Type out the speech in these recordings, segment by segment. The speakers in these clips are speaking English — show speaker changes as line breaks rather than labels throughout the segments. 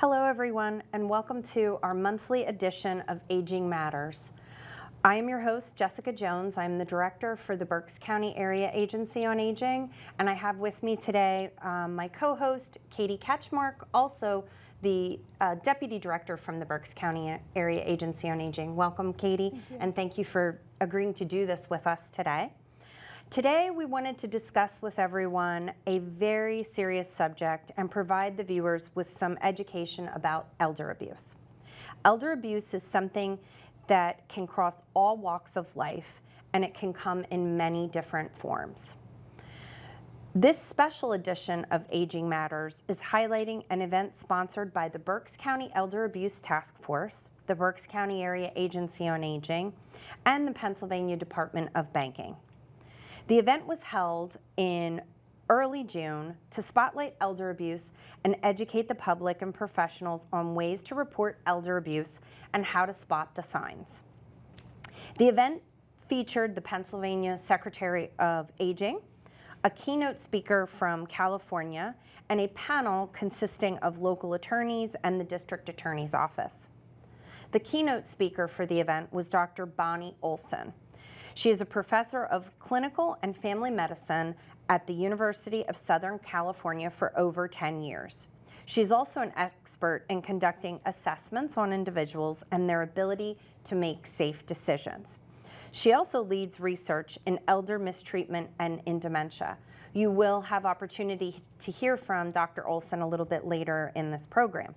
Hello everyone, and welcome to our monthly edition of Aging Matters. I am your host, Jessica Jones. I'm the director for the Berks County Area Agency on Aging, and I have with me today my co-host, Katie Ketchmark, also the deputy director from the Berks County Area Agency on Aging. Welcome, Katie, and thank you for agreeing to do this with us today. Today, we wanted to discuss with everyone a very serious subject and provide the viewers with some education about elder abuse. Elder abuse is something that can cross all walks of life, and it can come in many different forms. This special edition of Aging Matters is highlighting an event sponsored by the Berks County Elder Abuse Task Force, the Berks County Area Agency on Aging, and the Pennsylvania Department of Banking. The event was held in early June to spotlight elder abuse and educate the public and professionals on ways to report elder abuse and how to spot the signs. The event featured the Pennsylvania Secretary of Aging, a keynote speaker from California, and a panel consisting of local attorneys and the district attorney's office. The keynote speaker for the event was Dr. Bonnie Olson. She is a professor of clinical and family medicine at the University of Southern California for over 10 years. She's also an expert in conducting assessments on individuals and their ability to make safe decisions. She also leads research in elder mistreatment and in dementia. You will have opportunity to hear from Dr. Olson a little bit later in this program.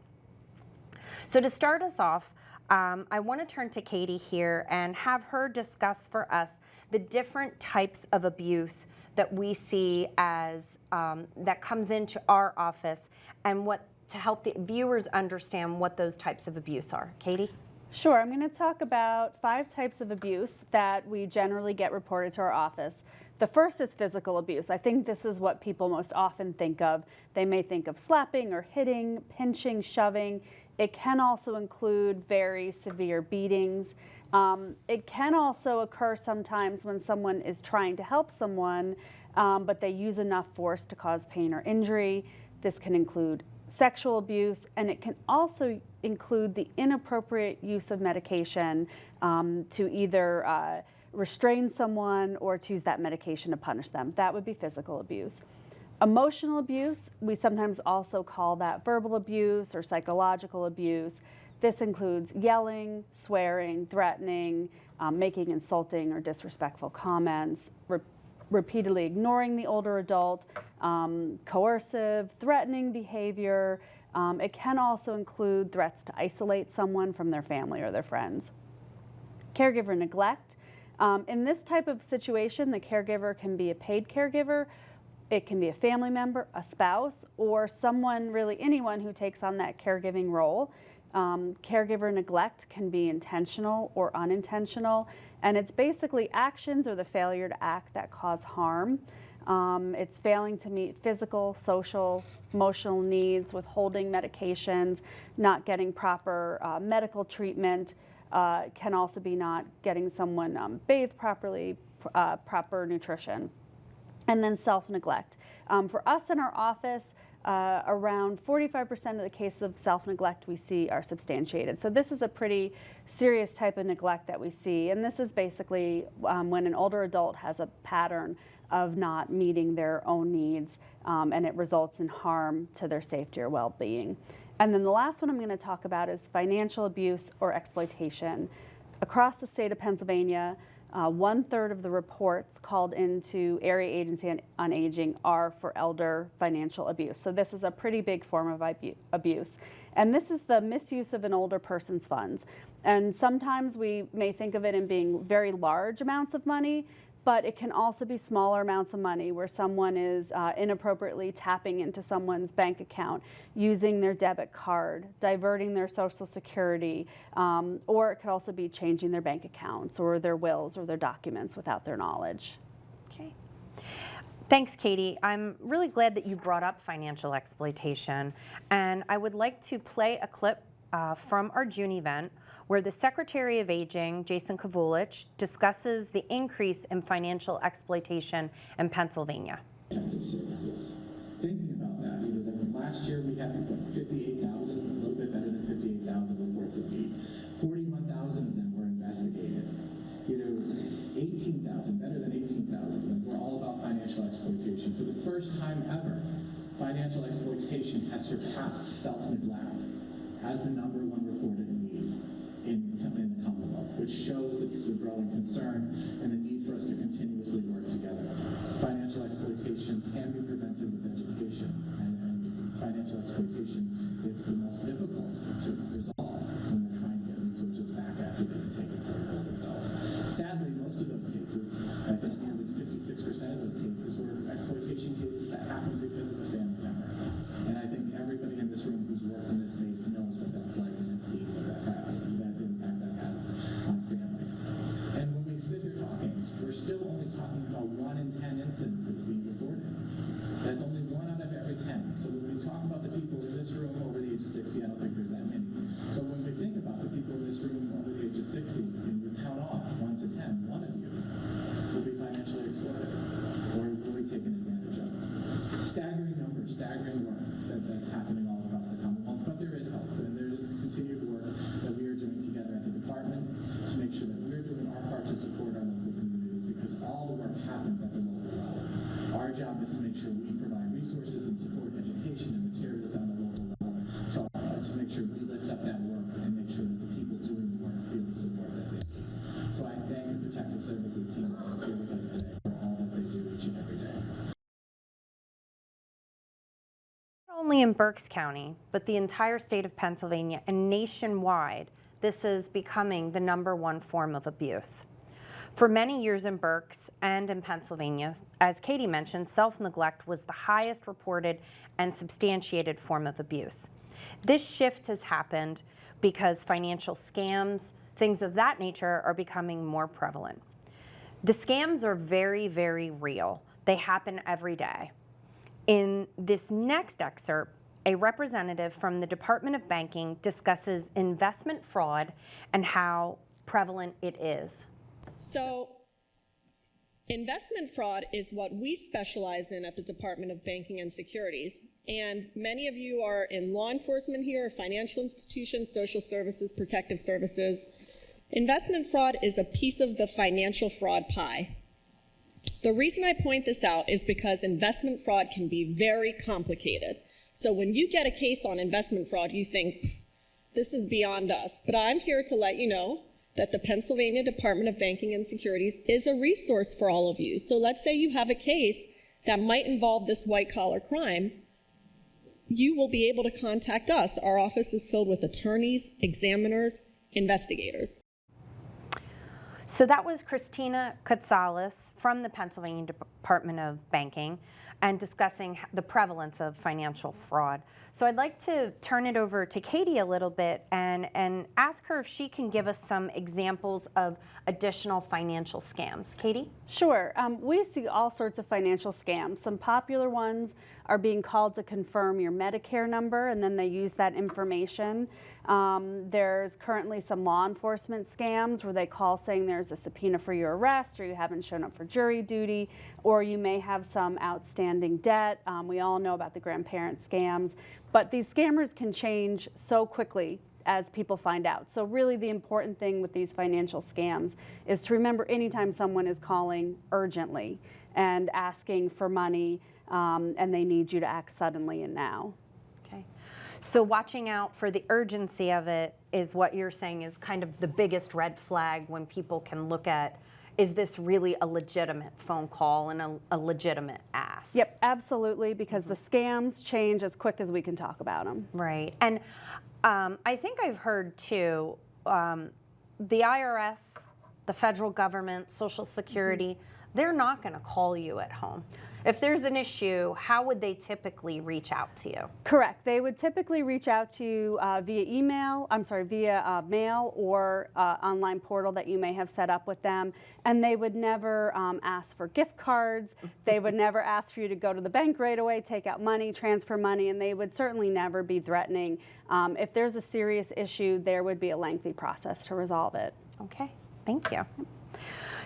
So to start us off, I want to turn to Katie here and have her discuss for us the different types of abuse that we see as that comes into our office and what to help the viewers understand what those types of abuse are. Katie?
Sure. I'm going to talk about 5 types of abuse that we generally get reported to our office. The first is physical abuse. I think this is what people most often think of. They may think of slapping or hitting, pinching, shoving. It can also include very severe beatings. It can also occur sometimes when someone is trying to help someone, but they use enough force to cause pain or injury. This can include sexual abuse, and it can also include the inappropriate use of medication to either restrain someone or to use that medication to punish them. That would be physical abuse. Emotional abuse, we sometimes also call that verbal abuse or psychological abuse. This includes yelling, swearing, threatening, making insulting or disrespectful comments, repeatedly ignoring the older adult, coercive, threatening behavior. It can also include threats to isolate someone from their family or their friends. Caregiver neglect. In this type of situation, the caregiver can be a paid caregiver. It can be a family member, a spouse, or someone, really anyone who takes on that caregiving role. Caregiver neglect can be intentional or unintentional, and it's basically actions or the failure to act that cause harm. It's failing to meet physical, social, emotional needs, withholding medications, not getting proper medical treatment, can also be not getting someone bathed properly, proper nutrition. And then self-neglect. For us in our office, around 45% of the cases of self-neglect we see are substantiated. So this is a pretty serious type of neglect that we see. And this is basically when an older adult has a pattern of not meeting their own needs, and it results in harm to their safety or well-being. And then the last one I'm going to talk about is financial abuse or exploitation. Across the state of Pennsylvania, 1/3 of the reports called into Area Agency on Aging are for elder financial abuse. So this is a pretty big form of abuse. And this is the misuse of an older person's funds. And sometimes we may think of it in being very large amounts of money, but it can also be smaller amounts of money where someone is inappropriately tapping into someone's bank account, using their debit card, diverting their Social Security, or it could also be changing their bank accounts or their wills or their documents without their knowledge.
Okay. Thanks, Katie. I'm really glad that you brought up financial exploitation, and I would like to play a clip from our June event where the Secretary of Aging, Jason Kavulich, discusses the increase in financial exploitation in Pennsylvania.
Services. Thinking about that, last year we had 58,000, a little bit reports of need. 41,000 of them were investigated. 18,000, better than 18,000 of them were all about financial exploitation. For the first time ever, financial exploitation has surpassed self-neglect as the #1 reported need in the Commonwealth, which shows the growing concern and the need for us to continuously work together. Financial exploitation can be prevented with education, and financial exploitation is the most difficult to resolve when we're trying to get resources back after they've been taken from an older adult. Sadly, most of those cases, I think nearly 56% of those cases, were exploitation cases that happened because of a family member. And I think everybody in this room who's worked in this space knows what that's like and has seen what that impact that has on families. And when we sit here talking, we're still only talking about 1 in 10 incidences being reported. That's only 1 out of every 10. So when we talk about the people in this room over the age of 60, I don't think there's that many. But when we think about the people in this room over the age of 60, and you count off 1 to 10, 1 of you will be financially exploited or will be taken advantage of. Staggering numbers, staggering work that's happening all across the Commonwealth, but there is hope, and there is continued work that we are doing together at the department to make sure that we're doing our part to support our local communities, because all the work happens at the local level. Our job is to make sure we provide resources and support education and materials on the local level to make sure we lift up that work and make sure that the people doing the work feel the support that they need. So I thank the Protective Services team that is here with us today for all that they do each and every day.
Not only in Berks County, but the entire state of Pennsylvania and nationwide, this is becoming the #1 form of abuse. For many years in Berks and in Pennsylvania, as Katie mentioned, self-neglect was the highest reported and substantiated form of abuse. This shift has happened because financial scams, things of that nature, are becoming more prevalent. The scams are very, very real. They happen every day. In this next excerpt, a representative from the Department of Banking discusses investment fraud and how prevalent it is.
So, investment fraud is what we specialize in at the Department of Banking and Securities. And many of you are in law enforcement here, financial institutions, social services, protective services. Investment fraud is a piece of the financial fraud pie. The reason I point this out is because investment fraud can be very complicated. So when you get a case on investment fraud, you think, this is beyond us. But I'm here to let you know that the Pennsylvania Department of Banking and Securities is a resource for all of you. So let's say you have a case that might involve this white-collar crime. You will be able to contact us. Our office is filled with attorneys, examiners, investigators.
So that was Christina Katsalis from the Pennsylvania Department of Banking and discussing the prevalence of financial fraud. So I'd like to turn it over to Katie a little bit and ask her if she can give us some examples of additional financial scams. Katie?
Sure. We see all sorts of financial scams. Some popular ones are being called to confirm your Medicare number, and then they use that information. There's currently some law enforcement scams where they call saying there's a subpoena for your arrest, or you haven't shown up for jury duty, or you may have some outstanding debt. We all know about the grandparent scams, but these scammers can change so quickly as people find out. So really the important thing with these financial scams is to remember anytime someone is calling urgently and asking for money and they need you to act suddenly and now.
Okay. So watching out for the urgency of it is what you're saying is kind of the biggest red flag when people can look at, is this really a legitimate phone call and a legitimate ask?
Yep, absolutely, because the scams change as quick as we can talk about them.
Right. And I think I've heard too, the IRS, the federal government, Social Security, they're not going to call you at home. If there's an issue, how would they typically reach out to you?
Correct. They would typically reach out to you via mail or online portal that you may have set up with them. And they would never ask for gift cards. They would never ask for you to go to the bank right away, take out money, transfer money, and they would certainly never be threatening. If there's a serious issue, there would be a lengthy process to resolve it.
Okay, thank you.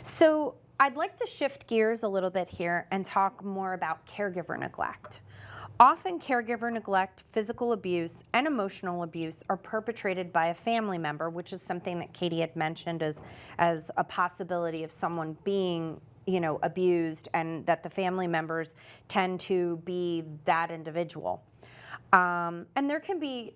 So I'd like to shift gears a little bit here and talk more about caregiver neglect. Often caregiver neglect, physical abuse, and emotional abuse are perpetrated by a family member, which is something that Katie had mentioned as a possibility of someone being abused, and that the family members tend to be that individual. And there can be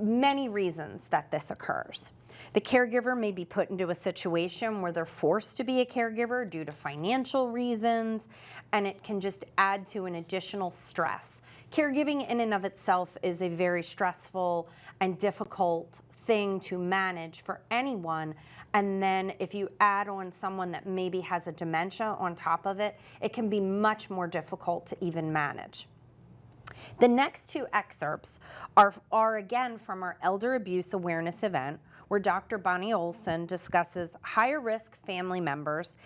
many reasons that this occurs. The caregiver may be put into a situation where they're forced to be a caregiver due to financial reasons, and it can just add to an additional stress. Caregiving in and of itself is a very stressful and difficult thing to manage for anyone, and then if you add on someone that maybe has a dementia on top of it, it can be much more difficult to even manage. The next two excerpts are again from our Elder Abuse Awareness event, where Dr. Bonnie Olson discusses higher risk family members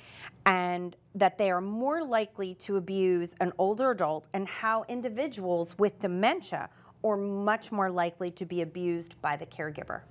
and that they are more likely to abuse an older adult, and how individuals with dementia are much more likely to be abused by the caregiver.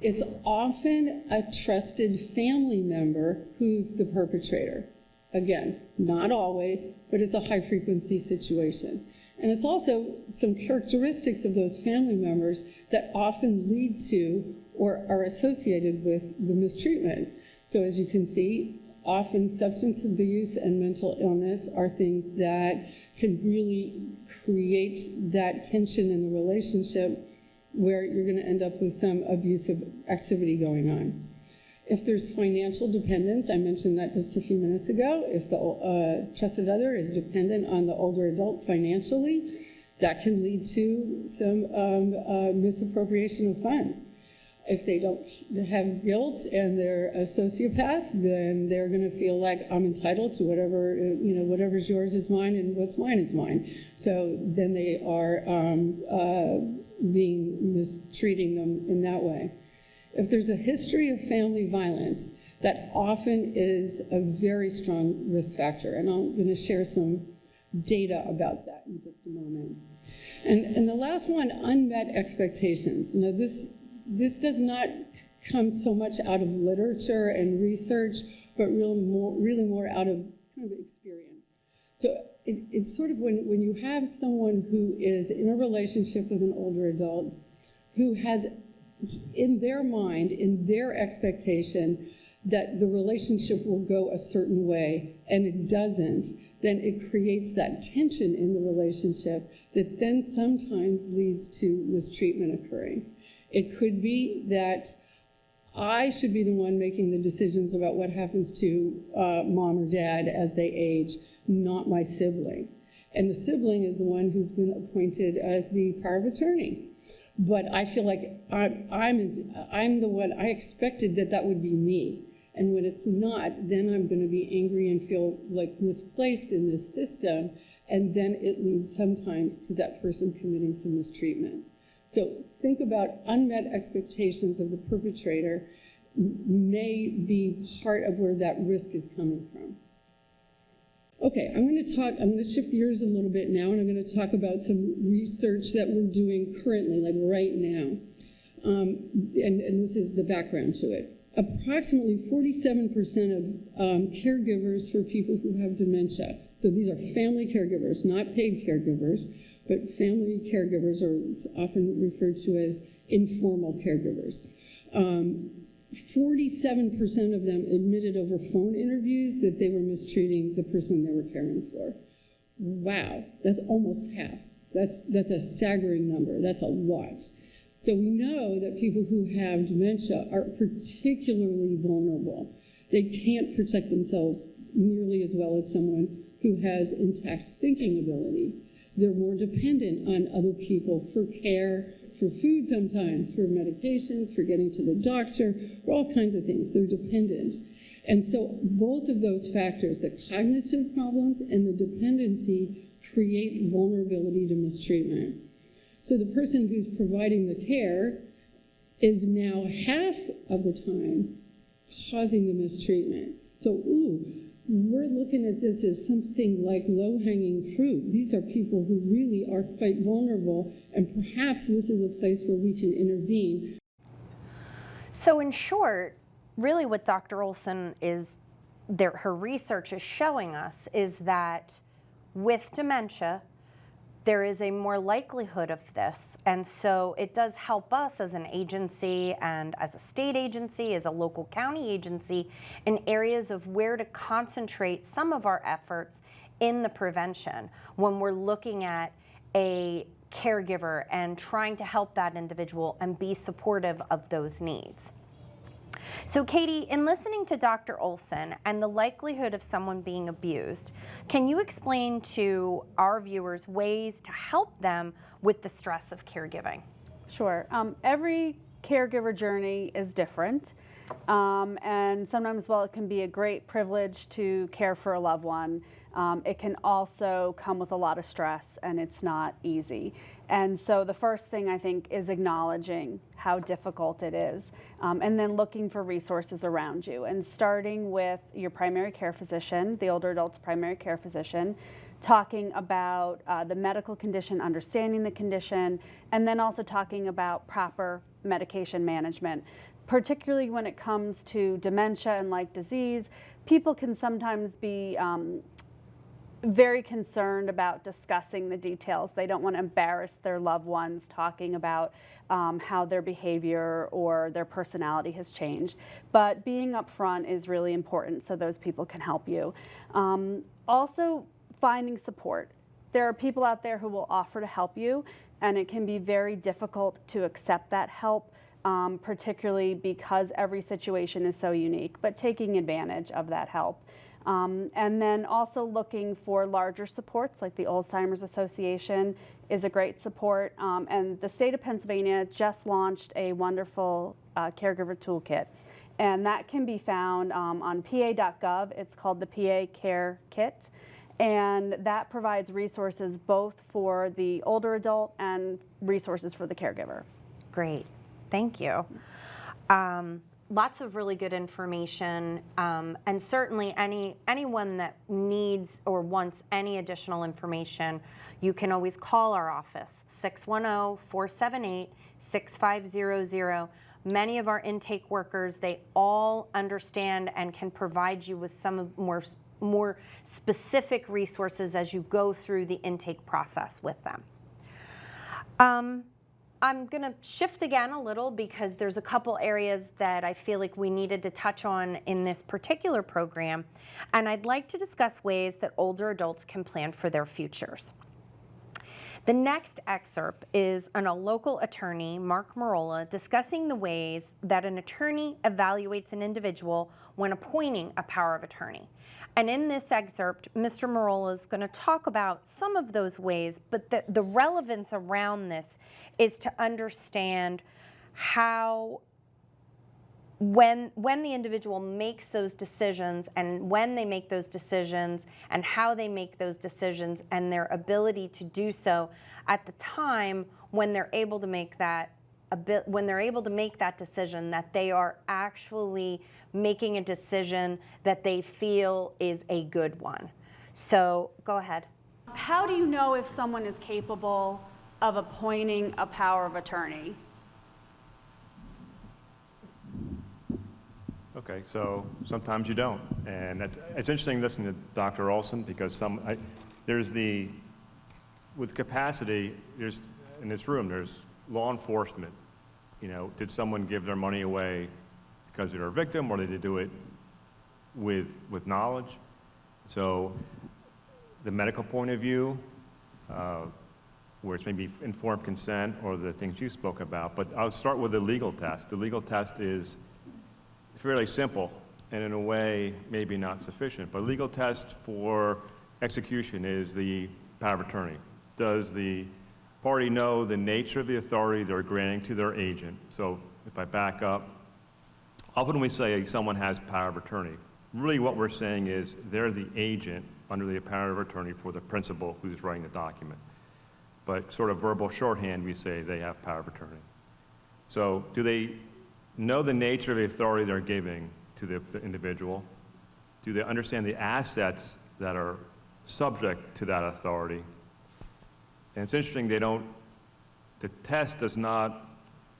It's often a trusted family member who's the perpetrator. Again, not always, but it's a high frequency situation. And it's also some characteristics of those family members that often lead to or are associated with the mistreatment. So as you can see, often substance abuse and mental illness are things that can really create that tension in the relationship where you're going to end up with some abusive activity going on. If there's financial dependence, I mentioned that just a few minutes ago, if the trusted other is dependent on the older adult financially, that can lead to some misappropriation of funds. If they don't have guilt and they're a sociopath, then they're going to feel like I'm entitled to whatever, whatever's yours is mine and what's mine is mine. So then they are mistreating them in that way. If there's a history of family violence, that often is a very strong risk factor, and I'm going to share some data about that in just a moment. And the last one, unmet expectations. Now this does not come so much out of literature and research, but really more out of kind of experience. So it's sort of when you have someone who is in a relationship with an older adult who has in their mind, in their expectation, that the relationship will go a certain way, and it doesn't, then it creates that tension in the relationship that then sometimes leads to mistreatment occurring. It could be that I should be the one making the decisions about what happens to mom or dad as they age, not my sibling. And the sibling is the one who's been appointed as the power of attorney. But I feel like I'm the one, I expected that would be me. And when it's not, then I'm going to be angry and feel like misplaced in this system. And then it leads sometimes to that person committing some mistreatment. So think about unmet expectations of the perpetrator may be part of where that risk is coming from. Okay, I'm going to shift gears a little bit now, and I'm going to talk about some research that we're doing currently, like right now. And this is the background to it. Approximately 47% of caregivers for people who have dementia, so these are family caregivers, not paid caregivers, but family caregivers are often referred to as informal caregivers. 47% of them admitted over phone interviews that they were mistreating the person they were caring for. Wow, that's almost half. That's a staggering number. That's a lot. So we know that people who have dementia are particularly vulnerable. They can't protect themselves nearly as well as someone who has intact thinking abilities. They're more dependent on other people for care, for food sometimes, for medications, for getting to the doctor, for all kinds of things. They're dependent. And so both of those factors, the cognitive problems and the dependency, create vulnerability to mistreatment. So the person who's providing the care is now half of the time causing the mistreatment. So, we're looking at this as something like low-hanging fruit. These are people who really are quite vulnerable, and perhaps this is a place where we can intervene.
So in short, really what Dr. Olson her research is showing us is that with dementia, there is a more likelihood of this. And so it does help us as an agency and as a state agency, as a local county agency, in areas of where to concentrate some of our efforts in the prevention when we're looking at a caregiver and trying to help that individual and be supportive of those needs. So Katie, in listening to Dr. Olson and the likelihood of someone being abused, can you explain to our viewers ways to help them with the stress of caregiving?
Sure. Every caregiver journey is different. And sometimes, while it can be a great privilege to care for a loved one, it can also come with a lot of stress, and it's not easy. And so the first thing, I think, is acknowledging how difficult it is, and then looking for resources around you, and starting with your primary care physician, the older adult's primary care physician, talking about the medical condition, understanding the condition, and then also talking about proper medication management. Particularly when it comes to dementia and like disease, people can sometimes be very concerned about discussing the details. They don't want to embarrass their loved ones talking about how their behavior or their personality has changed. But being upfront is really important so those people can help you. Also, finding support. There are people out there who will offer to help you, and it can be very difficult to accept that help. Particularly because every situation is so unique, but taking advantage of that help. And then also looking for larger supports, like the Alzheimer's Association is a great support. And the state of Pennsylvania just launched a wonderful caregiver toolkit. And that can be found on pa.gov. It's called the PA Care Kit. And that provides resources both for the older adult and resources for the caregiver.
Great. Thank you. Lots of really good information, and certainly anyone that needs or wants any additional information, you can always call our office, 610-478-6500. Many of our intake workers, they all understand and can provide you with some more specific resources as you go through the intake process with them. I'm going to shift again a little because there's a couple areas that I feel like we needed to touch on in this particular program, and I'd like to discuss ways that older adults can plan for their futures. The next excerpt is on a local attorney, Mark Marola, discussing the ways that an attorney evaluates an individual when appointing a power of attorney. And in this excerpt, Mr. Marola is going to talk about some of those ways, but the relevance around this is to understand how, when the individual makes those decisions and when they make those decisions and how they make those decisions and their ability to do so at the time when they're able to make that decision, that they are actually making a decision that they feel is a good one. So go ahead.
How do you know if someone is capable of appointing a power of attorney?
Okay, so sometimes you don't, and it's interesting listening to Dr. Olson because with capacity, in this room, there's law enforcement. You know, did someone give their money away because they're a victim, or did they do it with knowledge? So the medical point of view, where it's maybe informed consent or the things you spoke about, but I'll start with the legal test. The legal test is fairly simple and in a way maybe not sufficient, but legal test for execution is the power of attorney. Does the party know the nature of the authority they're granting to their agent? So if I back up, often we say someone has power of attorney. Really what we're saying is they're the agent under the power of attorney for the principal who's writing the document. But sort of verbal shorthand, we say they have power of attorney. So do they know the nature of the authority they're giving to the individual? Do they understand the assets that are subject to that authority? And it's interesting, the test does not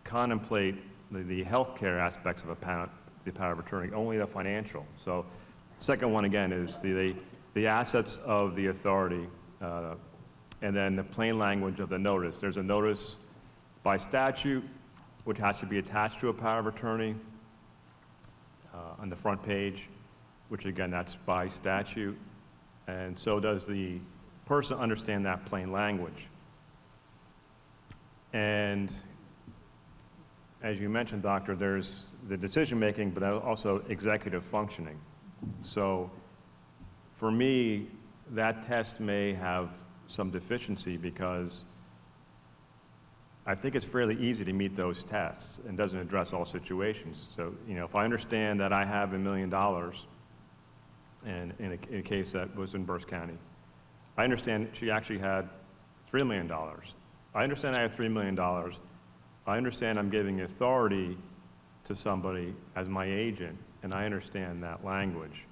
contemplate the healthcare aspects of the power of attorney, only the financial. So second one again is the assets of the authority and then the plain language of the notice. There's a notice by statute, which has to be attached to a power of attorney on the front page, which again, that's by statute. And so does the person understand that plain language. And as you mentioned, Doctor, there's the decision-making, but also executive functioning. So for me, that test may have some deficiency because I think it's fairly easy to meet those tests and doesn't address all situations. So, you know, if I understand that I have $1 million, and in a case that was in Berks County, I understand she actually had $3 million. I understand I have $3 million. I understand I'm giving authority to somebody as my agent, and I understand that language.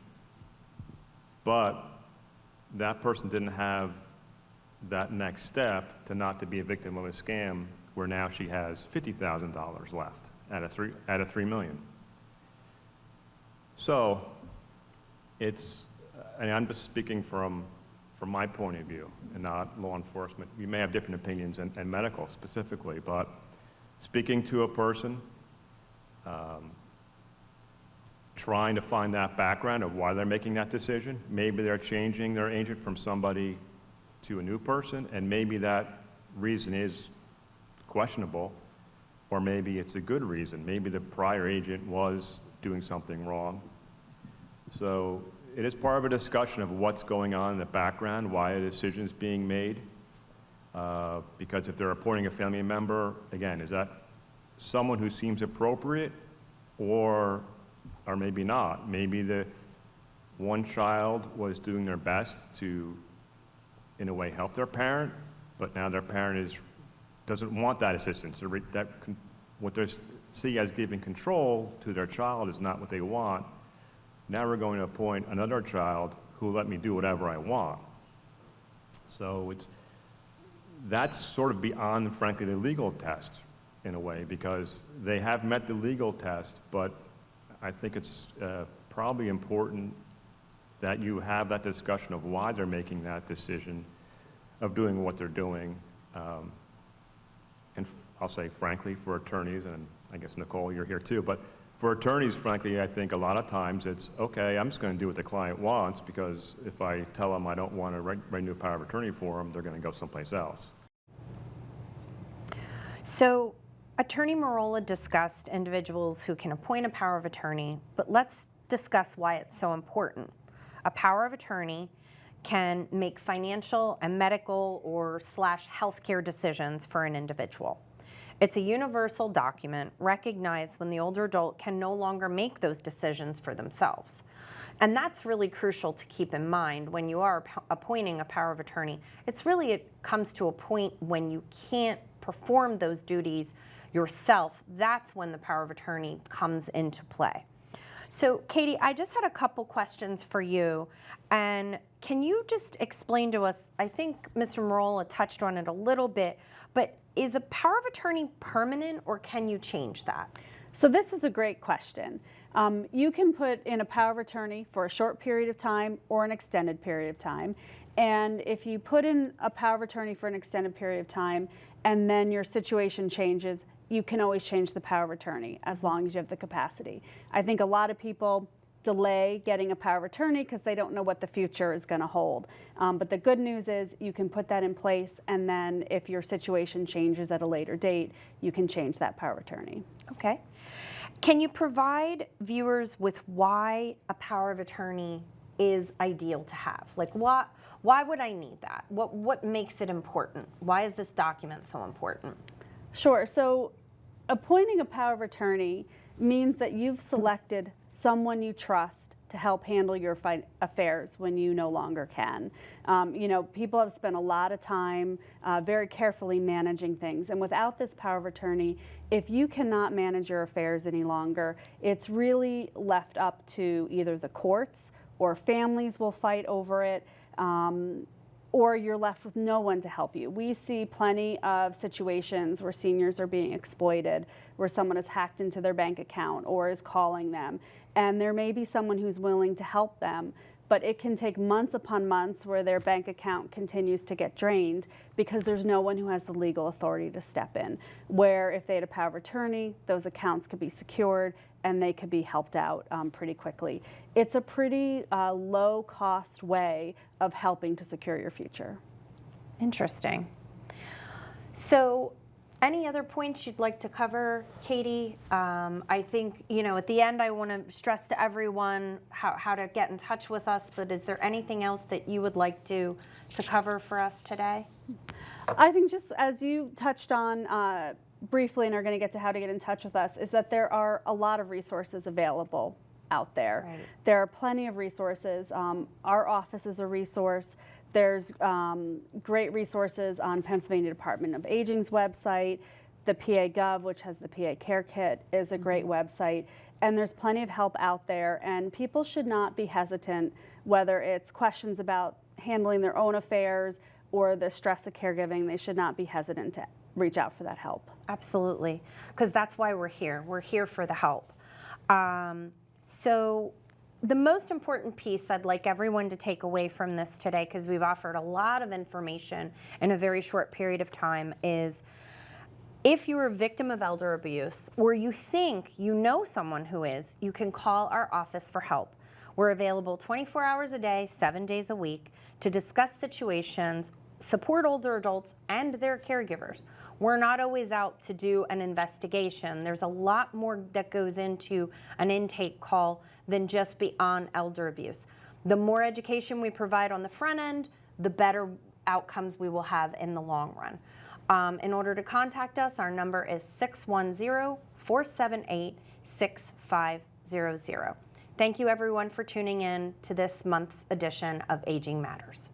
But that person didn't have that next step to not to be a victim of a scam where now she has $50,000 left at a $3 million. So it's, and I'm just speaking from my point of view and not law enforcement. We may have different opinions and medical specifically, but speaking to a person, trying to find that background of why they're making that decision. Maybe they're changing their agent from somebody to a new person, and maybe that reason is questionable, or maybe it's a good reason. Maybe the prior agent was doing something wrong. So it is part of a discussion of what's going on in the background, why a decision is being made. Because if they're appointing a family member, again, is that someone who seems appropriate, or maybe not? Maybe the one child was doing their best to, in a way, help their parent, but now their parent doesn't want that assistance. What they see as giving control to their child is not what they want. Now we're going to appoint another child who will let me do whatever I want. So that's sort of beyond, frankly, the legal test in a way, because they have met the legal test, but I think it's probably important that you have that discussion of why they're making that decision of doing what they're doing. And I'll say, frankly, for attorneys, and I guess, Nicole, you're here too, but for attorneys, frankly, I think a lot of times it's, okay, I'm just going to do what the client wants, because if I tell them I don't want to write a new power of attorney for them, they're going to go someplace else.
So Attorney Marola discussed individuals who can appoint a power of attorney, but let's discuss why it's so important. A power of attorney can make financial and medical or / healthcare decisions for an individual. It's a universal document recognized when the older adult can no longer make those decisions for themselves. And that's really crucial to keep in mind when you are appointing a power of attorney. It comes to a point when you can't perform those duties yourself. That's when the power of attorney comes into play. So Katie, I just had a couple questions for you. And can you just explain to us, I think Mr. Marola touched on it a little bit, but is a power of attorney permanent, or can you change that?
So this is a great question. You can put in a power of attorney for a short period of time or an extended period of time. And if you put in a power of attorney for an extended period of time and then your situation changes, you can always change the power of attorney as long as you have the capacity. I think a lot of people delay getting a power of attorney because they don't know what the future is going to hold. But the good news is you can put that in place, and then if your situation changes at a later date, you can change that power of attorney.
Okay. Can you provide viewers with why a power of attorney is ideal to have? Like, why would I need that? What makes it important? Why is this document so important?
Sure. So appointing a power of attorney means that you've selected someone you trust to help handle your affairs when you no longer can. People have spent a lot of time very carefully managing things, and without this power of attorney, if you cannot manage your affairs any longer, it's really left up to either the courts, or families will fight over it, or you're left with no one to help you. We see plenty of situations where seniors are being exploited, where someone has hacked into their bank account or is calling them, and there may be someone who's willing to help them, but it can take months upon months where their bank account continues to get drained because there's no one who has the legal authority to step in. Where if they had a power of attorney, those accounts could be secured and they could be helped out pretty quickly. It's a pretty low-cost way of helping to secure your future.
Interesting. So, any other points you'd like to cover, Katie? I think, at the end, I want to stress to everyone how to get in touch with us, but is there anything else that you would like to cover for us today?
I think just as you touched on briefly and are going to get to how to get in touch with us, is that there are a lot of resources available out there.
Right.
There are plenty of resources. Our office is a resource. There's great resources on Pennsylvania Department of Aging's website. The PA Gov, which has the PA Care Kit, is a great website. And there's plenty of help out there. And people should not be hesitant, whether it's questions about handling their own affairs or the stress of caregiving. They should not be hesitant to reach out for that help.
Absolutely, because that's why we're here. We're here for the help. So the most important piece I'd like everyone to take away from this today, because we've offered a lot of information in a very short period of time, is if you're a victim of elder abuse or you think you know someone who is, you can call our office for help. We're available 24 hours a day, 7 days a week to discuss situations, support older adults and their caregivers. We're not always out to do an investigation. There's a lot more that goes into an intake call than just beyond elder abuse. The more education we provide on the front end, the better outcomes we will have in the long run. In order to contact us, our number is 610-478-6500. Thank you everyone for tuning in to this month's edition of Aging Matters.